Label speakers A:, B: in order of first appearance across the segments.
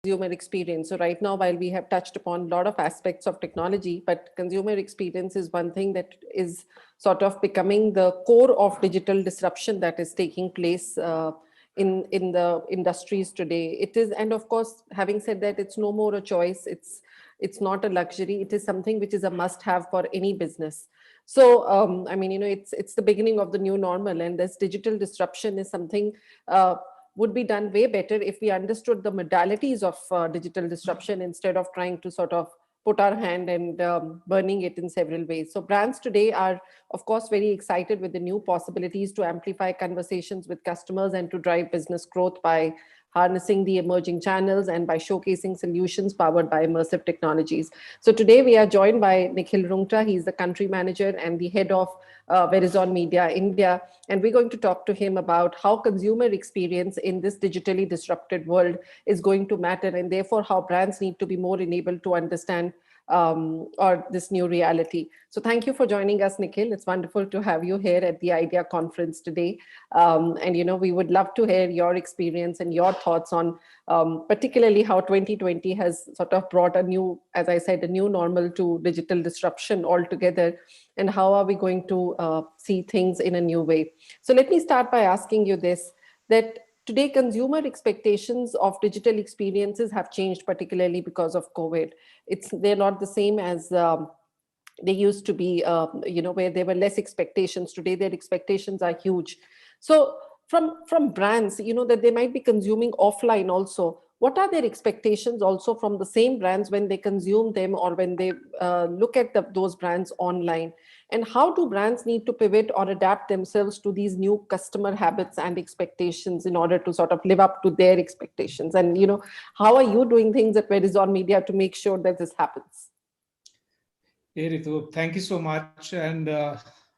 A: consumer experience. So right now, while we have touched upon a lot of aspects of technology, but consumer experience is one thing that is sort of becoming the core of digital disruption that is taking place in the industries today. It is, and of course, having said that, it's no more a choice. It's not a luxury. It is something which is a must-have for any business. So, I mean, it's the beginning of the new normal, and this digital disruption is something would be done way better if we understood the modalities of digital disruption instead of trying to sort of put our hand and burning it in several ways. So brands today are, of course, very excited with the new possibilities to amplify conversations with customers and to drive business growth by harnessing the emerging channels and by showcasing solutions powered by immersive technologies. So today we are joined by Nikhil Rungta. He's the country manager and the head of Verizon Media India. And we're going to talk to him about how consumer experience in this digitally disrupted world is going to matter, and therefore how brands need to be more enabled to understand or this new reality. So thank you for joining us, Nikhil. It's wonderful to have you here at the IDEA conference today. And, we would love to hear your experience and your thoughts on particularly how 2020 has sort of brought a new, as I said, a new normal to digital disruption altogether, and how are we going to see things in a new way. So let me start by asking you this, that today, consumer expectations of digital experiences have changed, particularly because of COVID. They're not the same as they used to be, where there were less expectations. Today, their expectations are huge. So, from brands, that they might be consuming offline also. What are their expectations also from the same brands when they consume them or when they look at those brands online? And how do brands need to pivot or adapt themselves to these new customer habits and expectations in order to sort of live up to their expectations? And, how are you doing things at Verizon Media to make sure that this happens?
B: Hey Ritu, thank you so much. And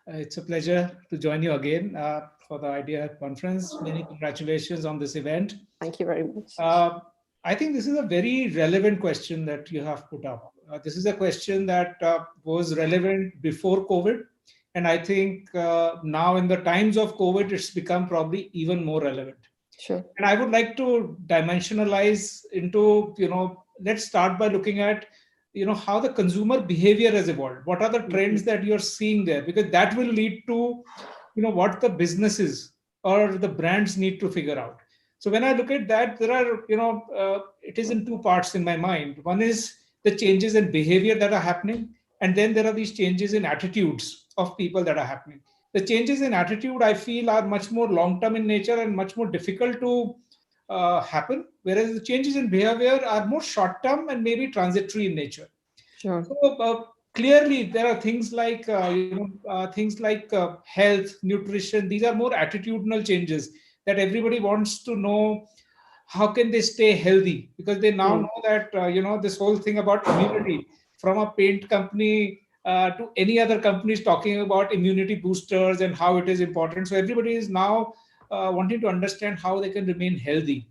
B: it's a pleasure to join you again for the IDEA conference. Many congratulations on this event.
A: Thank you very much.
B: I think this is a very relevant question that you have put up. This is a question that was relevant before COVID. And I think now in the times of COVID, it's become probably even more relevant.
A: Sure.
B: And I would like to dimensionalize into, let's start by looking at, how the consumer behavior has evolved. What are the trends that you're seeing there? Because that will lead to, what the businesses or the brands need to figure out. So when I look at that, there are, it is in two parts in my mind. One is the changes in behavior that are happening. And then there are these changes in attitudes of people that are happening. The changes in attitude, I feel, are much more long-term in nature and much more difficult to happen. Whereas the changes in behavior are more short-term and maybe transitory in nature.
A: Sure.
B: So clearly, there are things like, health, nutrition. These are more attitudinal changes that everybody wants to know how can they stay healthy, because they now know that this whole thing about immunity, from a paint company to any other companies talking about immunity boosters and how it is important. So everybody is now wanting to understand how they can remain healthy.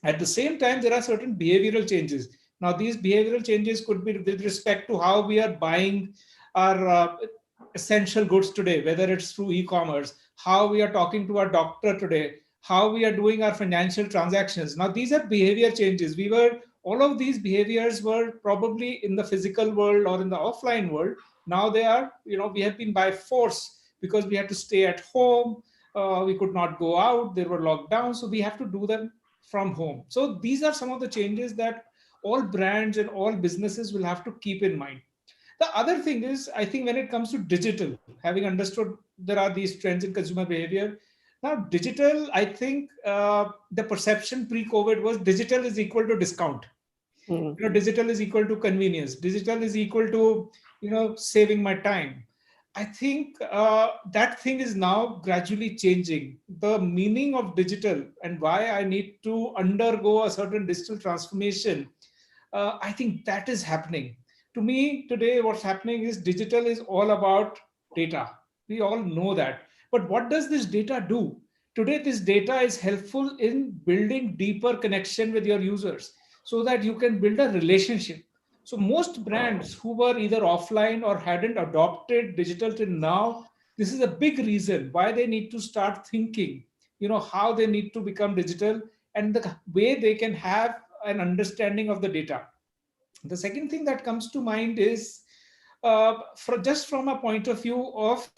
B: At the same time, there are certain behavioral changes. Now these behavioral changes could be with respect to how we are buying our essential goods today, whether it's through e-commerce, how we are talking to our doctor today, how we are doing our financial transactions. Now, these are behavior changes. All of these behaviors were probably in the physical world or in the offline world. Now they are, we have been by force because we had to stay at home. We could not go out. There were lockdowns. So we have to do them from home. So these are some of the changes that all brands and all businesses will have to keep in mind. The other thing is, I think when it comes to digital, having understood there are these trends in consumer behavior, now digital, I think the perception pre-COVID was digital is equal to discount. Digital is equal to convenience. Digital is equal to, saving my time. I think that thing is now gradually changing. The meaning of digital and why I need to undergo a certain digital transformation, I think that is happening. To me, today, what's happening is digital is all about data. We all know that. But what does this data do? Today, this data is helpful in building deeper connection with your users so that you can build a relationship. So most brands who were either offline or hadn't adopted digital till now, this is a big reason why they need to start thinking, how they need to become digital and the way they can have an understanding of the data. The second thing that comes to mind is just from a point of view of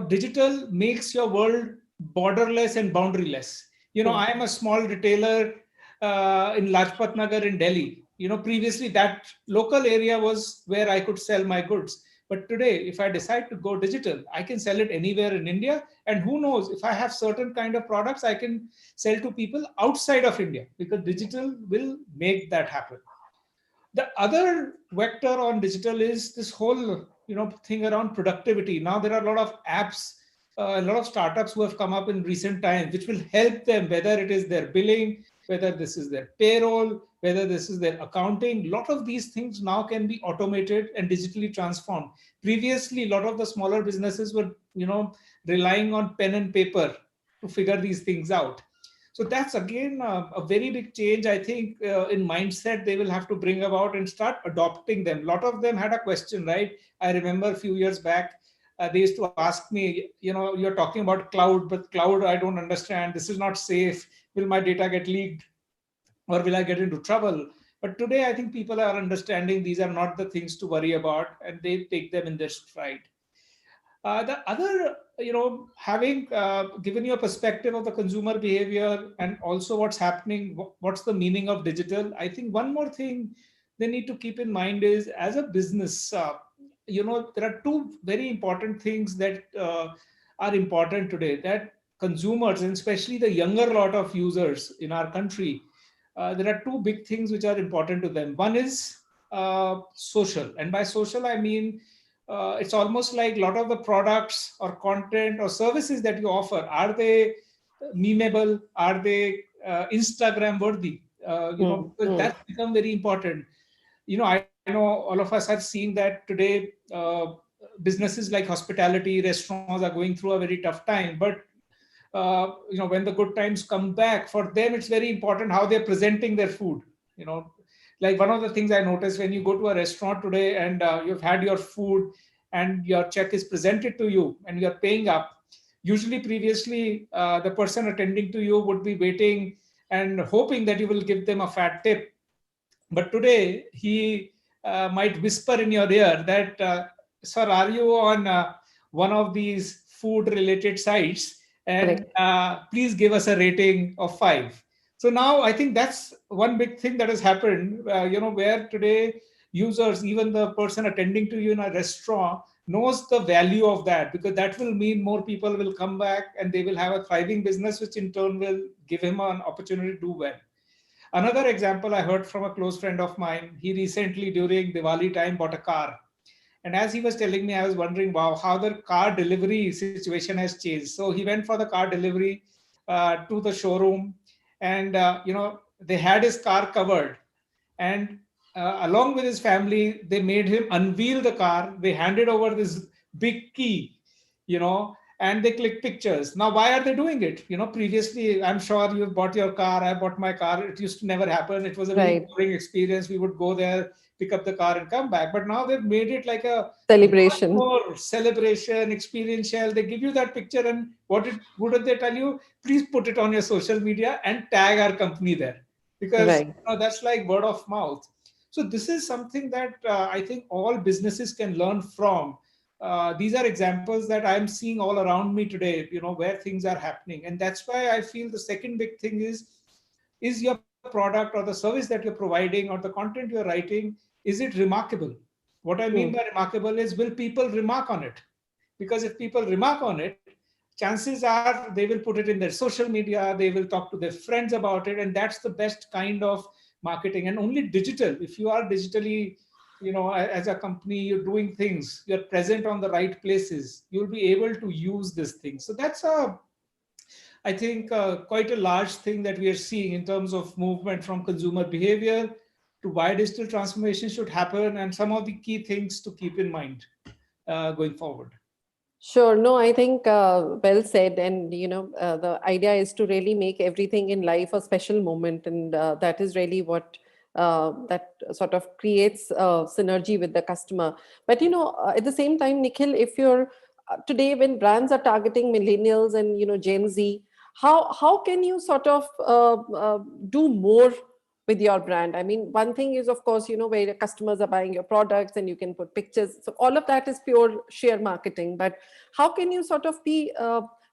B: digital makes your world borderless and boundaryless. I am a small retailer in Lajpat Nagar in Delhi. Previously that local area was where I could sell my goods. But today, if I decide to go digital, I can sell it anywhere in India. And who knows, if I have certain kind of products, I can sell to people outside of India, because digital will make that happen. The other vector on digital is this whole thing around productivity. Now there are a lot of apps, a lot of startups who have come up in recent times which will help them, whether it is their billing, whether this is their payroll, whether this is their accounting. A lot of these things now can be automated and digitally transformed. Previously, a lot of the smaller businesses were relying on pen and paper to figure these things out. So that's again a very big change, I think, in mindset they will have to bring about and start adopting them. A lot of them had a question, right? I remember a few years back, they used to ask me, you're talking about cloud, but cloud, I don't understand. This is not safe. Will my data get leaked, or will I get into trouble? But today, I think people are understanding these are not the things to worry about, and they take them in their stride. The other, having given you a perspective of the consumer behavior and also what's happening, what's the meaning of digital, I think one more thing they need to keep in mind is, as a business, there are two very important things that are important today, that consumers, and especially the younger lot of users in our country, there are two big things which are important to them. One is social. And by social, I mean, it's almost like a lot of the products or content or services that you offer, are they memeable? Are they Instagram worthy? Because that's become very important. I know all of us have seen that today businesses like hospitality, restaurants are going through a very tough time. But when the good times come back, for them it's very important how they're presenting their food. Like one of the things I noticed, when you go to a restaurant today and you've had your food and your check is presented to you and you're paying up, usually previously the person attending to you would be waiting and hoping that you will give them a fat tip. But today he might whisper in your ear that, sir, are you on one of these food related sites? And please give us a rating of 5. So now I think that's one big thing that has happened, where today users, even the person attending to you in a restaurant, knows the value of that, because that will mean more people will come back and they will have a thriving business, which in turn will give him an opportunity to do well. Another example I heard from a close friend of mine, he recently during Diwali time bought a car. And as he was telling me, I was wondering, wow, how the car delivery situation has changed. So he went for the car delivery to the showroom, and they had his car covered. And along with his family, they made him unveil the car. They handed over this big key, and they click pictures. Now, why are they doing it? Previously, I'm sure you bought your car, I bought my car. It used to never happen. It was a very boring experience. We would go there, pick up the car and come back. But now they've made it like a
A: celebration,
B: more celebration, experiential. They give you that picture, and what did they tell you? Please put it on your social media and tag our company there, because that's like word of mouth. So this is something that I think all businesses can learn from. These are examples that I'm seeing all around me today, where things are happening. And that's why I feel the second big thing is your product or the service that you're providing or the content you're writing, is it remarkable? What I mean by remarkable is, will people remark on it? Because if people remark on it, chances are they will put it in their social media, they will talk to their friends about it, and that's the best kind of marketing. And only digital, if you are digitally, as a company, you're doing things, you're present on the right places, you'll be able to use this thing. So that's I think quite a large thing that we are seeing in terms of movement from consumer behavior to why digital transformation should happen, and some of the key things to keep in mind going forward.
A: Sure. No, I think well said. And, the idea is to really make everything in life a special moment. And that is really what that sort of creates synergy with the customer. But, at the same time, Nikhil, if you're today, when brands are targeting millennials and, Gen Z, how can you sort of do more with your brand? I mean, one thing is, of course, where the customers are buying your products and you can put pictures. So all of that is pure sheer marketing. But how can you sort of be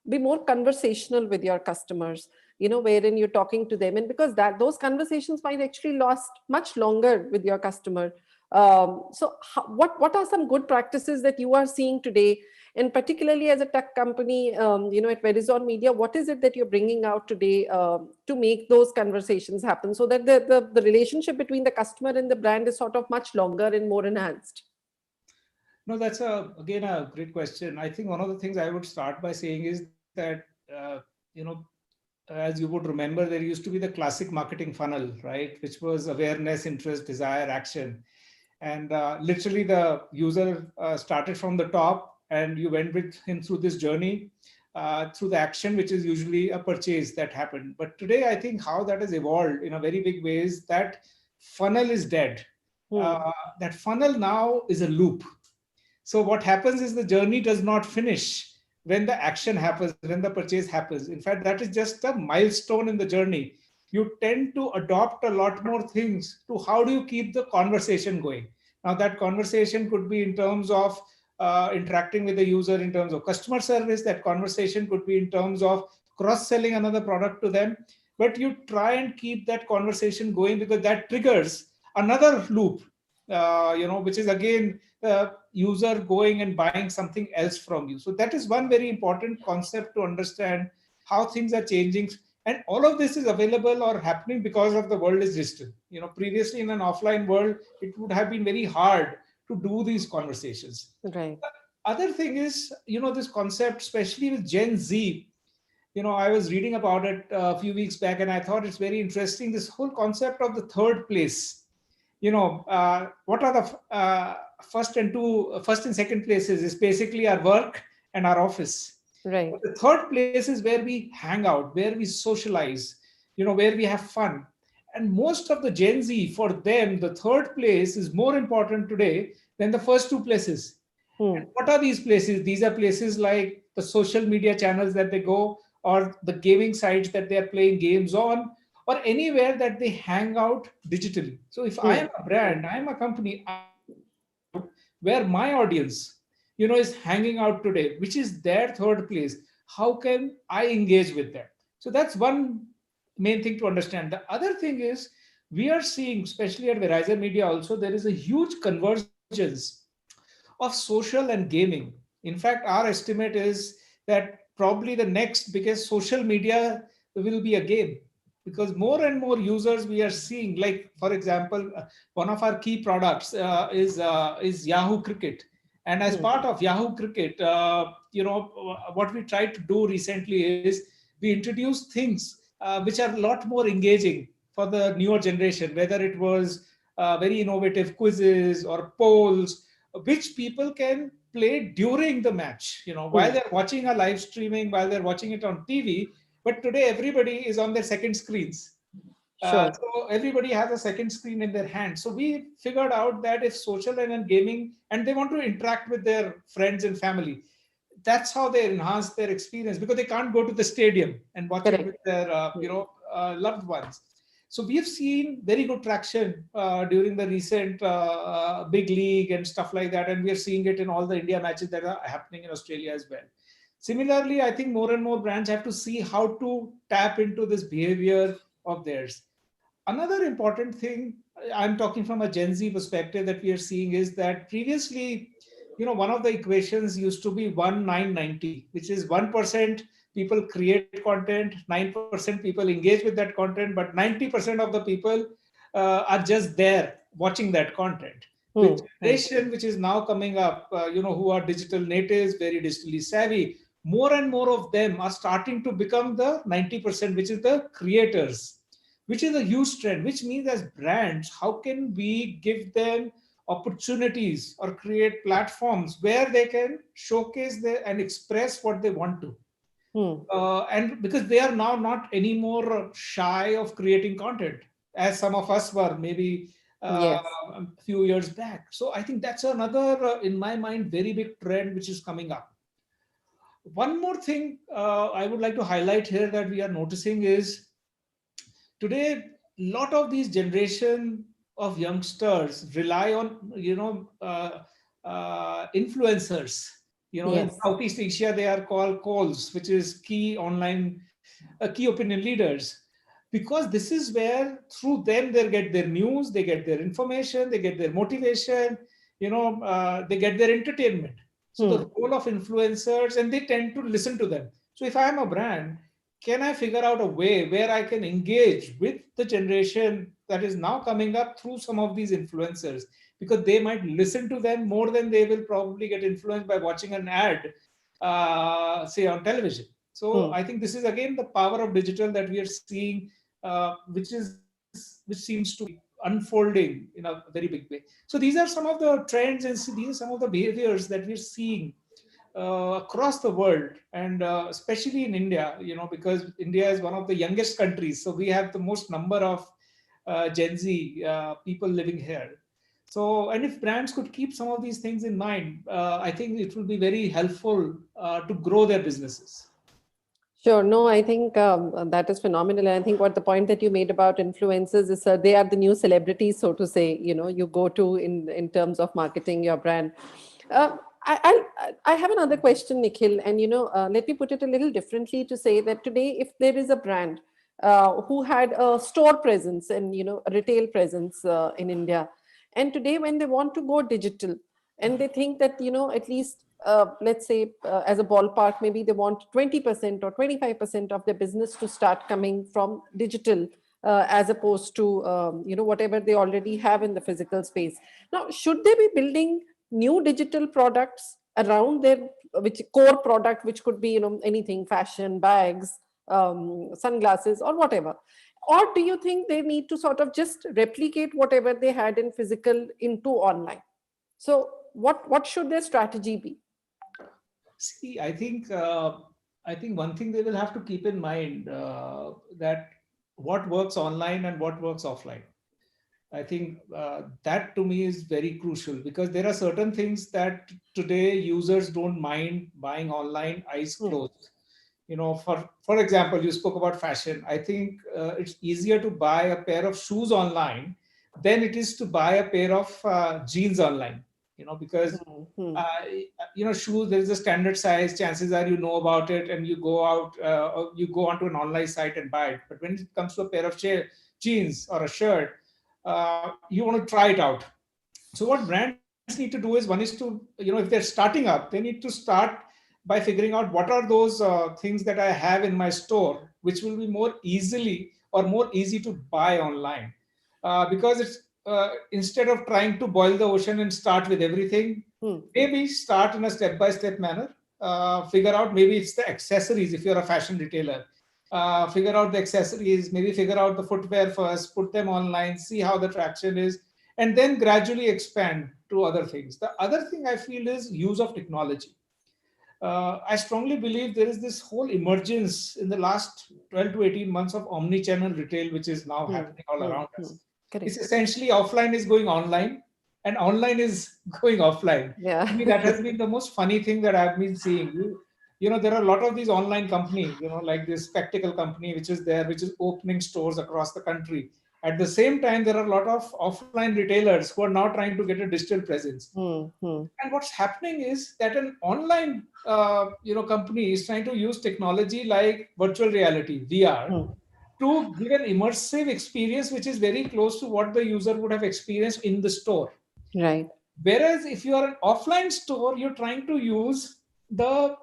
A: more conversational with your customers, wherein you're talking to them? And because those conversations might actually last much longer with your customer. So what are some good practices that you are seeing today? And particularly as a tech company, at Verizon Media, what is it that you're bringing out today to make those conversations happen so that the relationship between the customer and the brand is sort of much longer and more enhanced?
B: No, that's again a great question. I think one of the things I would start by saying is that you know as you would remember, there used to be the classic marketing funnel, right, which was awareness, interest, desire, action. And literally the user started from the top and you went with him through this journey through the action, which is usually a purchase that happened. But today I think how that has evolved in a very big way is that funnel is dead.
A: Hmm.
B: uh, that funnel now is a loop. So what happens is the journey does not finish when the action happens, when the purchase happens. In fact, that is just a milestone in the journey. You tend to adopt a lot more things to how do you keep the conversation going. Now, that conversation could be in terms of interacting with the user, in terms of customer service. That conversation could be in terms of cross-selling another product to them. But you try and keep that conversation going because that triggers another loop, which is again user going and buying something else from you. So that is one very important concept to understand how things are changing. And all of this is available or happening because of the world is digital. Previously in an offline world, it would have been very hard to do these conversations.
A: Right.
B: The other thing is, this concept, especially with Gen Z, I was reading about it a few weeks back and I thought it's very interesting. This whole concept of the third place. What are the first and second places is basically our work and our office.
A: Right.
B: But the third place is where we hang out, where we socialize, where we have fun. And most of the Gen Z, for them, the third place is more important today than the first two places.
A: Hmm.
B: And what are these places? These are places like the social media channels that they go, or the gaming sites that they are playing games on, or anywhere that they hang out digitally. So if I
A: Hmm.
B: am a brand, I am a company, I want to figure out where my audience, is hanging out today, which is their third place. How can I engage with them? So that's one main thing to understand. The other thing is we are seeing, especially at Verizon Media also, there is a huge convergence of social and gaming. In fact, our estimate is that probably the next biggest social media will be a game, because more and more users we are seeing, like for example, one of our key products is Yahoo Cricket. And as
A: Hmm.
B: part of Yahoo Cricket, what we tried to do recently is we introduced things which are a lot more engaging for the newer generation, whether it was very innovative quizzes or polls which people can play during the match, while
A: Hmm.
B: they're watching a live streaming, while they're watching it on TV. But today everybody is on their second screens.
A: Sure.
B: So everybody has a second screen in their hand. So we figured out that if social and gaming, and they want to interact with their friends and family, that's how they enhance their experience, because they can't go to the stadium and watch it with
A: Correct.
B: their
A: Hmm.
B: loved ones. So we have seen very good traction during the recent big league and stuff like that, and we are seeing it in all the India matches that are happening in Australia as well. Similarly, I think more and more brands have to see how to tap into this behavior of theirs. Another important thing, I'm talking from a Gen Z perspective, that we are seeing is that previously, one of the equations used to be 1 9 90, which is 1% people create content, 9% people engage with that content, but 90% of the people are just there watching that content. With
A: Hmm. Right.
B: generation which is now coming up, who are digital natives, very digitally savvy, more and more of them are starting to become the 90%, which is the creators, which is a huge trend, which means as brands, how can we give them opportunities or create platforms where they can showcase their and express what they want to.
A: Hmm.
B: And because they are now not anymore shy of creating content, as some of us were maybe
A: Yes.
B: a few years back. So I think that's another, in my mind, very big trend which is coming up. One more thing I would like to highlight here that we are noticing is today, lot of these generation of youngsters rely on influencers. In
A: Yes.
B: Southeast Asia they are called calls, which is key online key opinion leaders, because this is where through them they get their news, they get their information, they get their motivation, they get their entertainment. So the
A: Hmm.
B: role of influencers, and they tend to listen to them. So if I am a brand, can I figure out a way where I can engage with the generation that is now coming up through some of these influencers? Because they might listen to them more than they will probably get influenced by watching an ad, say on television. So
A: Hmm.
B: I think this is again the power of digital that we are seeing, which seems to be unfolding in a very big way. So these are some of the trends, and these are some of the behaviors that we're seeing across the world, and especially in India, because India is one of the youngest countries, so we have the most number of Gen Z people living here. So, and if brands could keep some of these things in mind, I think it will be very helpful to grow their businesses.
A: Sure. No, I think that is phenomenal. And I think what the point that you made about influencers is they are the new celebrities, so to say. You go to in terms of marketing your brand. Uh, I have another question, Nikhil, and let me put it a little differently to say that today, if there is a brand who had a store presence and a retail presence in India, and today when they want to go digital, and they think that at least let's say as a ballpark, maybe they want 20% or 25% of their business to start coming from digital, as opposed to whatever they already have in the physical space. Now, should they be building new digital products around their which core product, which could be anything, fashion, bags, sunglasses, or whatever? Or do you think they need to sort of just replicate whatever they had in physical into online? So what should their strategy be?
B: See, I think one thing they will have to keep in mind, that what works online and what works offline. I think that to me is very crucial, because there are certain things that today users don't mind buying online, eyes
A: Hmm.
B: closed. For example, you spoke about fashion. I think it's easier to buy a pair of shoes online than it is to buy a pair of jeans online. Because
A: Hmm. Hmm.
B: uh, shoes, there is a standard size. Chances are you know about it, and you go out, or you go onto an online site and buy it. But when it comes to a pair of jeans or a shirt, you want to try it out. So what brands need to do is, one is to, if they're starting up, they need to start by figuring out what are those things that I have in my store, which will be more easily or more easy to buy online. Because it's instead of trying to boil the ocean and start with everything,
A: Hmm.
B: maybe start in a step-by-step manner. Figure out, maybe it's the accessories if you're a fashion retailer. Figure out the accessories, maybe figure out the footwear first, put them online, see how the traction is, and then gradually expand to other things. The other thing I feel is use of technology. I strongly believe there is this whole emergence in the last 12 to 18 months of omni-channel retail, which is now
A: Hmm.
B: happening all
A: Hmm.
B: around
A: Hmm.
B: us. It's
A: Correct.
B: essentially offline is going online and online is going offline.
A: Yeah.
B: To me, that has been the most funny thing that I've been seeing. There are a lot of these online companies, like this spectacle company, which is there, which is opening stores across the country. At the same time, there are a lot of offline retailers who are now trying to get a digital presence.
A: Hmm. Hmm.
B: And what's happening is that an online company is trying to use technology like virtual reality, VR,
A: Hmm.
B: to give an immersive experience which is very close to what the user would have experienced in the store.
A: Right.
B: Whereas if you are an offline store, you're trying to use the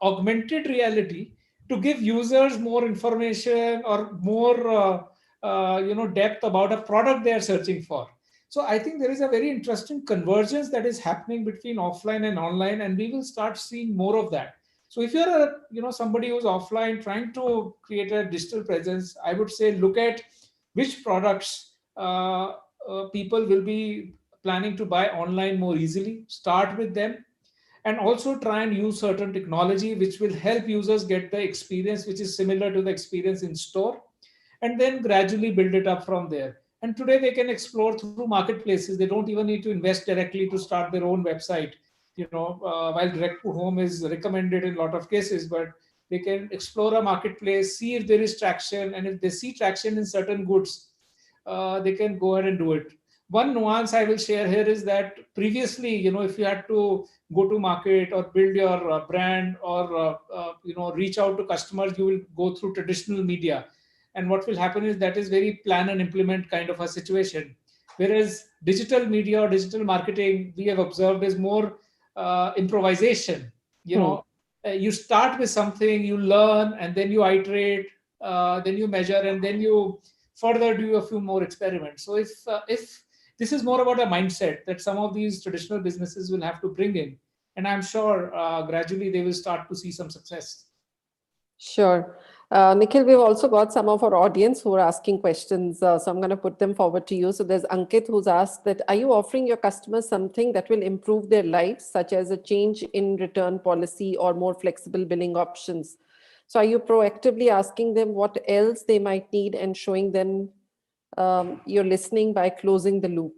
B: augmented reality to give users more information or more depth about a product they are searching for. So I think there is a very interesting convergence that is happening between offline and online, and we will start seeing more of that. So if you're a somebody who's offline trying to create a digital presence, I would say look at which products people will be planning to buy online more easily. Start with them, and also try and use certain technology which will help users get the experience which is similar to the experience in store, and then gradually build it up from there. And today they can explore through marketplaces. They don't even need to invest directly to start their own website. While direct to home is recommended in a lot of cases, but They can explore a marketplace, see if there is traction, and if they see traction in certain goods, they can go ahead and do it. One nuance I will share here is that previously, if you had to go to market or build your brand, or reach out to customers, you will go through traditional media. And what will happen is that is very plan and implement kind of a situation. Whereas digital media or digital marketing, we have observed, is more improvisation. You
A: Hmm.
B: know, you start with something, you learn, and then you iterate, then you measure, and then you further do a few more experiments. So if this is more about a mindset that some of these traditional businesses will have to bring in, and I'm sure gradually they will start to see some success.
A: Sure. Nikhil, we've also got some of our audience who are asking questions. So I'm going to put them forward to you. So there's Ankit who's asked that, are you offering your customers something that will improve their lives, such as a change in return policy or more flexible billing options? So are you proactively asking them what else they might need and showing them you're listening by closing the loop?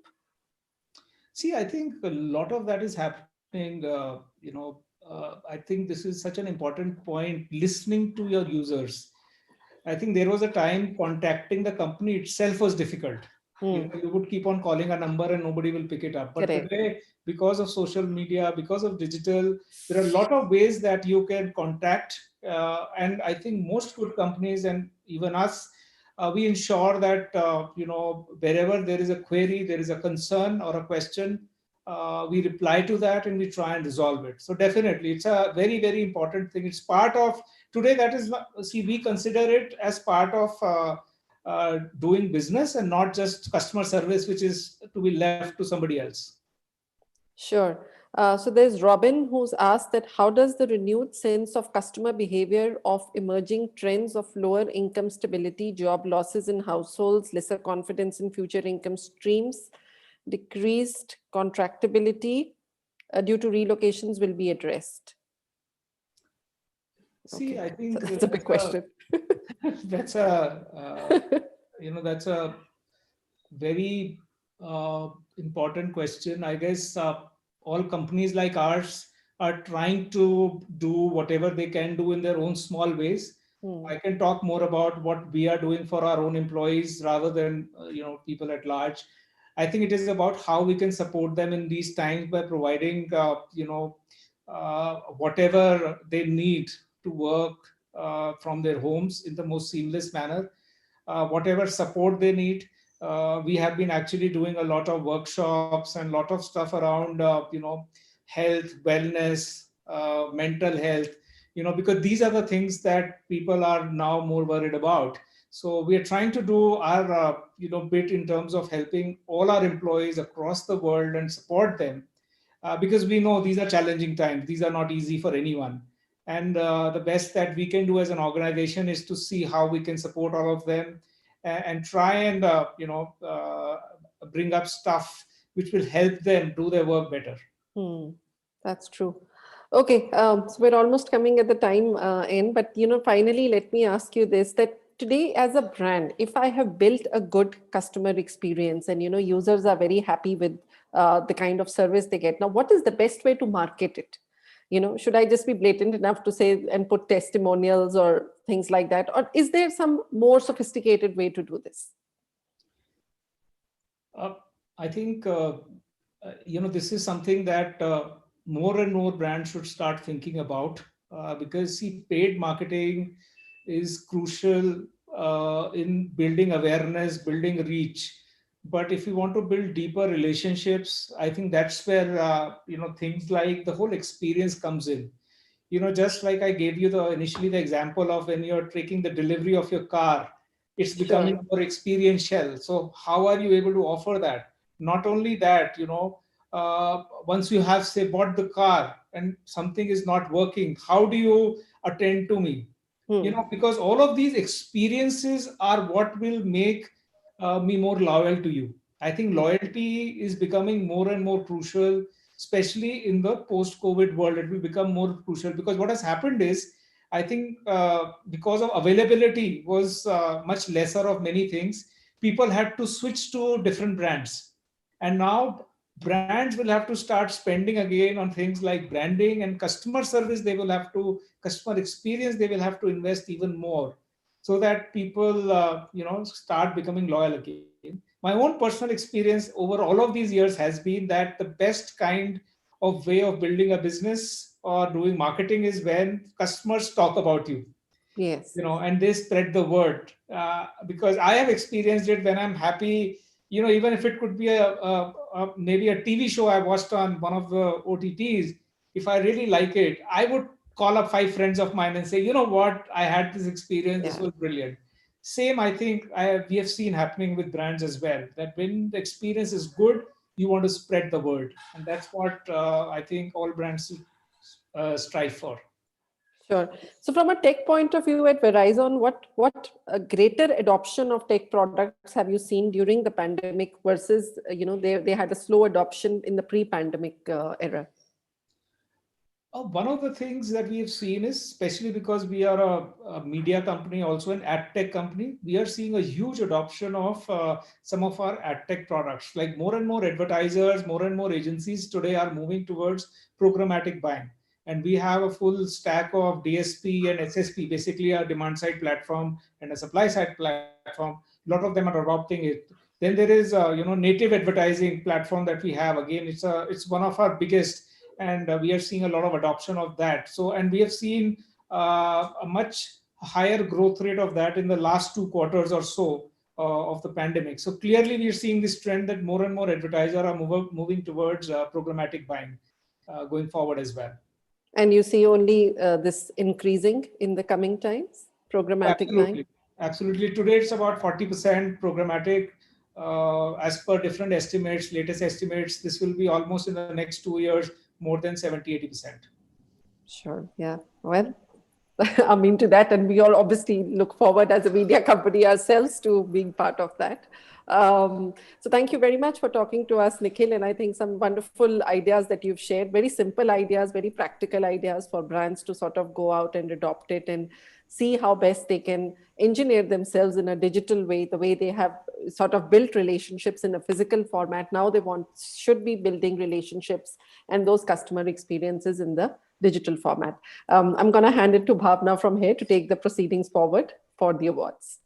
B: See, I think a lot of that is happening. I think this is such an important point. Listening to your users. I think there was a time contacting the company itself was difficult.
A: Hmm.
B: You would keep on calling a number and nobody will pick it up. But
A: Correct.
B: today, because of social media, because of digital, there are a lot of ways that you can contact. And I think most good companies, and even us, we ensure that wherever there is a query, there is a concern or a question, we reply to that and we try and resolve it. So definitely, it's a very, very important thing. It's part of today. That is, see, we consider it as part of doing business and not just customer service, which is to be left to somebody else.
A: Sure. So there's Robin who's asked that how does the renewed sense of customer behavior of emerging trends of lower income stability, job losses in households, lesser confidence in future income streams, decreased contractability due to relocations will be addressed?
B: See,
A: Okay,
B: I
A: so
B: think
A: that's a big question.
B: that's a that's a very important question. I guess all companies like ours are trying to do whatever they can do in their own small ways.
A: Hmm.
B: I can talk more about what we are doing for our own employees rather than people at large. I think it is about how we can support them in these times by providing whatever they need to work from their homes in the most seamless manner. Whatever support they need, we have been actually doing a lot of workshops and a lot of stuff around health, wellness, mental health, because these are the things that people are now more worried about. So we are trying to do our bit in terms of helping all our employees across the world and support them, because we know these are challenging times. These are not easy for anyone. And the best that we can do as an organization is to see how we can support all of them, and try and bring up stuff which will help them do their work better.
A: Hmm, that's true. Okay, so we're almost coming at the time end, but finally, let me ask you this: that today, as a brand, if I have built a good customer experience and users are very happy with the kind of service they get, now what is the best way to market it? Should I just be blatant enough to say and put testimonials or things like that, or is there some more sophisticated way to do this?
B: Uh, I think this is something that more and more brands should start thinking about, because see, paid marketing is crucial in building awareness, building reach. But if you want to build deeper relationships, I think that's where things like the whole experience comes in. Just like I gave you the initially the example of when you're taking the delivery of your car, it's becoming
A: Sure.
B: more experiential. So how are you able to offer that? Not only that, once you have say bought the car and something is not working, how do you attend to me?
A: Hmm.
B: Because all of these experiences are what will make me more loyal to you. I think loyalty is becoming more and more crucial, especially in the post COVID world. It will become more crucial because what has happened is, I think because of availability was much lesser of many things, people had to switch to different brands. And now brands will have to start spending again on things like branding and customer service. They will have to, customer experience, they will have to invest even more, so that people start becoming loyal again. My own personal experience over all of these years has been that the best kind of way of building a business or doing marketing is when customers talk about you,
A: Yes.
B: and they spread the word. Because I have experienced it when I'm happy, even if it could be maybe a TV show I watched on one of the OTTs. If I really like it, I would call up 5 friends of mine and say, you know what, I had this experience, this
A: Yeah.
B: was brilliant. Same, I think we have seen happening with brands as well, that when the experience is good, you want to spread the word, and that's what I think all brands should strive for.
A: Sure. So from a tech point of view at Verizon, what a greater adoption of tech products have you seen during the pandemic versus they had a slow adoption in the pre-pandemic era?
B: One of the things that we have seen is, especially because we are a media company, also an ad tech company, we are seeing a huge adoption of some of our ad tech products. Like more and more advertisers, more and more agencies today are moving towards programmatic buying. And we have a full stack of DSP and SSP, basically a demand side platform and a supply side platform. A lot of them are adopting it. Then there is native advertising platform that we have. Again, it's one of our biggest, and we are seeing a lot of adoption of that. So, and we have seen a much higher growth rate of that in the last 2 quarters or so of the pandemic. So clearly we are seeing this trend that more and more advertisers are moving towards programmatic buying going forward as well.
A: And you see only this increasing in the coming times, programmatic buying?
B: Absolutely. Absolutely. Today it's about 40% programmatic. As per different estimates, latest estimates, this will be almost in the next 2 years, more than 70-80%.
A: Sure. Yeah. Well, I'm into that, and we all obviously look forward as a media company ourselves to being part of that. So thank you very much for talking to us, Nikhil, and I think some wonderful ideas that you've shared, very simple ideas, very practical ideas for brands to sort of go out and adopt it and see how best they can engineer themselves in a digital way, the way they have sort of built relationships in a physical format. Now they should be building relationships and those customer experiences in the digital format. I'm going to hand it to Bhavna from here to take the proceedings forward for the awards.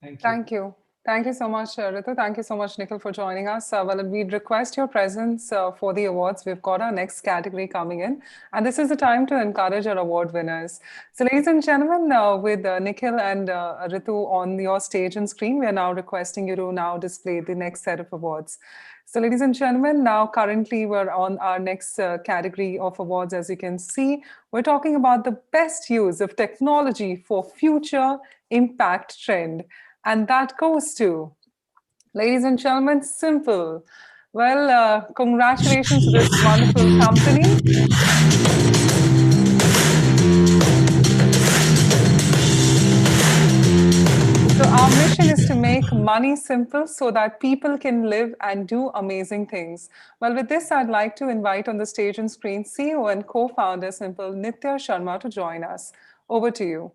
B: Thank you.
C: Thank you. Thank you so much, Ritu. Thank you so much, Nikhil, for joining us. Well, we'd request your presence for the awards. We've got our next category coming in, and this is the time to encourage our award winners. So, ladies and gentlemen, with Nikhil and Ritu on your stage and screen, we are now requesting you to now display the next set of awards. So, ladies and gentlemen, now currently we're on our next category of awards. As you can see, we're talking about the best use of technology for future impact trend. And that goes to, ladies and gentlemen, Simple. Well, congratulations to this wonderful company. So our mission is to make money simple so that people can live and do amazing things. Well, with this, I'd like to invite on the stage and screen CEO and co-founder Simple, Nitya Sharma, to join us. Over to you.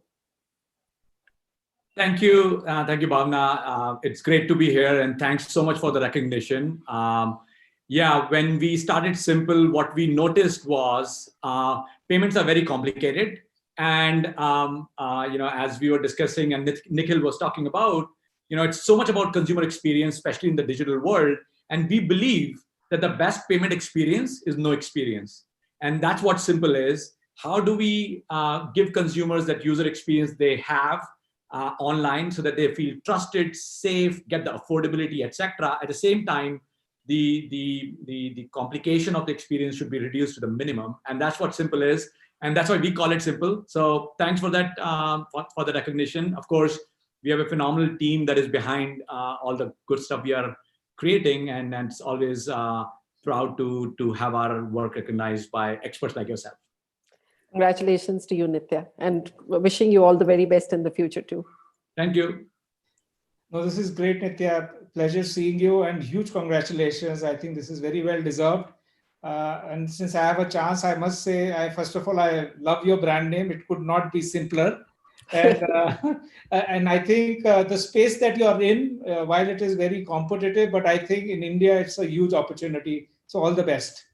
D: Thank you, Bhavna. It's great to be here, and thanks so much for the recognition. Yeah, when we started Simple, what we noticed was payments are very complicated, and as we were discussing, and Nikhil was talking about, it's so much about consumer experience, especially in the digital world, and we believe that the best payment experience is no experience, and that's what Simple is. How do we give consumers that user experience they have online, so that they feel trusted, safe, get the affordability, etc. At the same time, the complication of the experience should be reduced to the minimum, and that's what Simple is, and that's why we call it Simple. So thanks for that, for the recognition. Of course, we have a phenomenal team that is behind all the good stuff we are creating, and it's always proud to have our work recognized by experts like yourself.
A: Congratulations to you, Nitya, and wishing you all the very best in the future too.
D: Thank you.
B: No, this is great, Nitya. Pleasure seeing you, and huge congratulations. I think this is very well deserved. And since I have a chance, I must say, first of all, I love your brand name. It could not be simpler. And, and I think the space that you're in, while it is very competitive, but I think in India, it's a huge opportunity So all the best.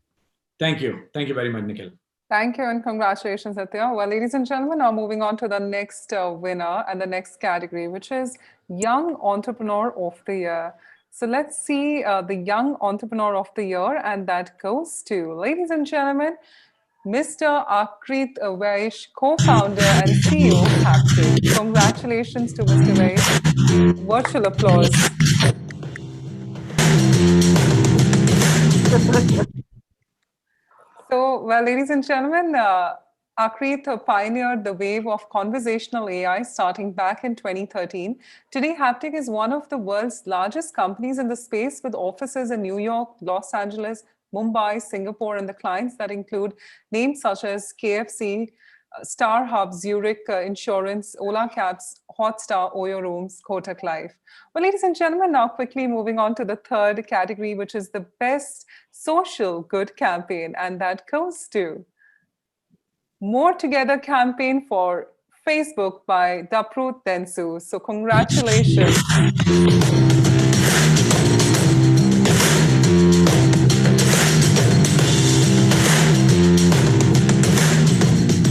D: Thank you. Thank you very much, Nikhil.
C: Thank you and congratulations, Satya. Well, ladies and gentlemen, now moving on to the next winner and the next category, which is Young Entrepreneur of the Year. So let's see the Young Entrepreneur of the Year, and that goes to, ladies and gentlemen, Mr. Akrit Vaish, co-founder and CEO, Haptic. Congratulations to Mr. Vaish. Virtual applause. So, well, ladies and gentlemen, Akrit pioneered the wave of conversational AI starting back in 2013. Today, Haptic is one of the world's largest companies in the space with offices in New York, Los Angeles, Mumbai, Singapore, and the clients that include names such as KFC, Star Hub, Zurich Insurance, Ola Cabs, Hotstar, Oyo Rooms, Kotak Life. Well, ladies and gentlemen, now quickly moving on to the third category, which is the best social good campaign, and that goes to More Together campaign for Facebook by Daprut Densu. So congratulations.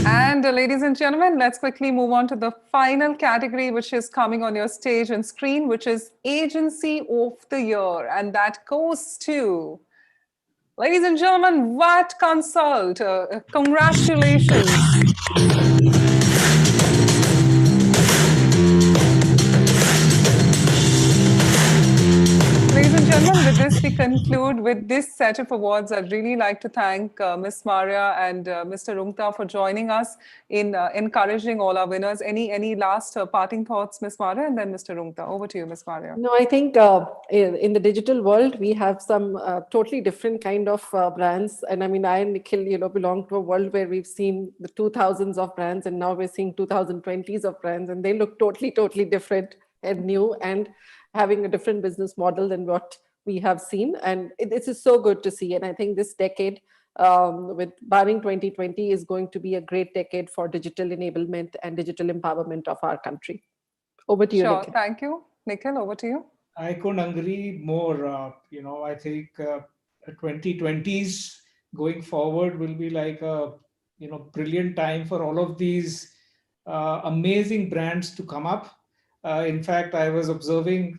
C: And ladies and gentlemen, let's quickly move on to the final category, which is coming on your stage and screen, which is Agency of the Year. And that goes to, ladies and gentlemen, Watt Consult. Congratulations. Ladies and gentlemen, with this, we conclude with this set of awards. I'd really like to thank Ms. Maria and Mr. Rumta for joining us in encouraging all our winners. Any last parting thoughts, Ms. Maria, and then Mr. Rumta? Over to you, Ms. Maria.
A: No, I think in the digital world, we have some totally different kind of brands. And I mean, I and Nikhil, belong to a world where we've seen the 2000s of brands, and now we're seeing 2020s of brands, and they look totally different and new and having a different business model than what we have seen. And this is so good to see. And I think this decade, with barring 2020, is going to be a great decade for digital enablement and digital empowerment of our country. Over to you,
C: Sure,
A: Nikhil.
C: thank you. Nikhil, over to you.
B: I couldn't agree more. I think 2020s going forward will be like a brilliant time for all of these amazing brands to come up. In fact, I was observing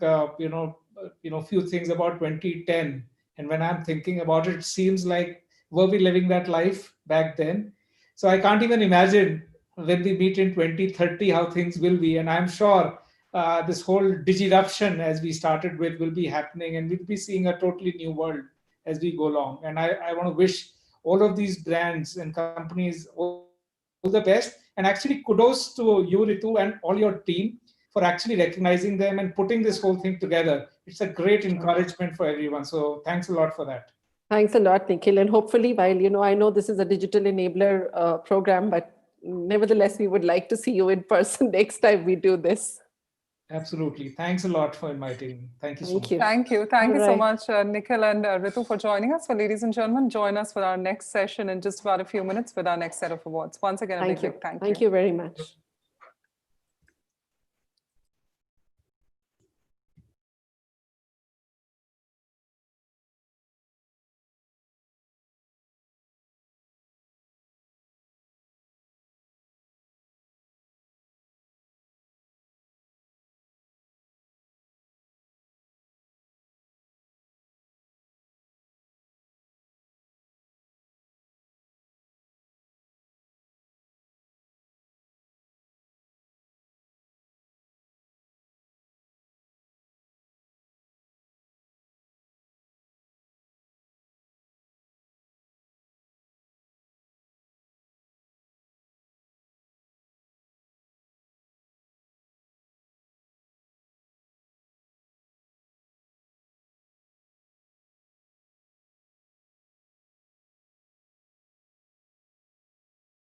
B: few things about 2010, and when I'm thinking about it, it seems like were we living that life back then? So I can't even imagine when we meet in 2030 how things will be, and I'm sure this whole digiruption, as we started with, will be happening, and we'll be seeing a totally new world as we go along. And I want to wish all of these brands and companies all the best. And actually, kudos to you, Ritu, and all your team for actually recognizing them and putting this whole thing together. It's a great encouragement for everyone. So thanks a lot for that.
A: Thanks a lot, Nikhil. And hopefully, while I know this is a digital enabler program, but nevertheless, we would like to see you in person next time we do this.
B: Absolutely. Thanks a lot for inviting me. Thank you so much.
C: Thank you. Thank you so much, Nikhil and Ritu, for joining us. So, ladies and gentlemen, join us for our next session in just about a few minutes with our next set of awards. Once again, a big thank you.
A: Thank you very much.